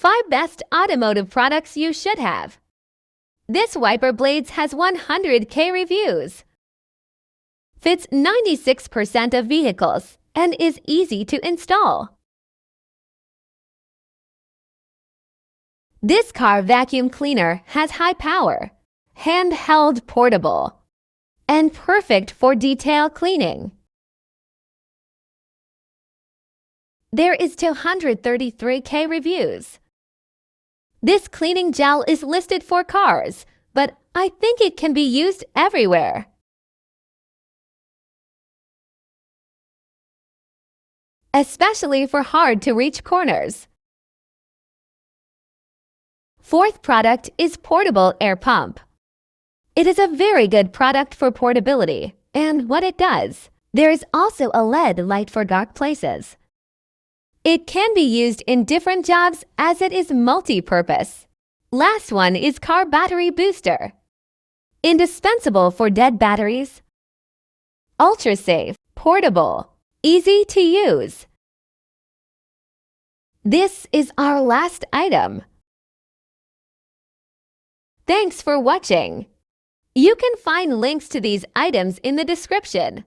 5 best automotive products you should have. This wiper blades has 100K reviews. Fits 96% of vehicles and is easy to install. This car vacuum cleaner has high power, handheld portable, and perfect for detail cleaning. There is 233K reviews. This cleaning gel is listed for cars, but I think it can be used everywhere. Especially for hard-to-reach corners. Fourth product is portable air pump. It is a very good product for portability and what it does. There is also a LED light for dark places. It can be used in different jobs as it is multi-purpose. Last one is car battery booster. Indispensable for dead batteries. Ultra safe, portable, easy to use. This is our last item. Thanks for watching. You can find links to these items in the description.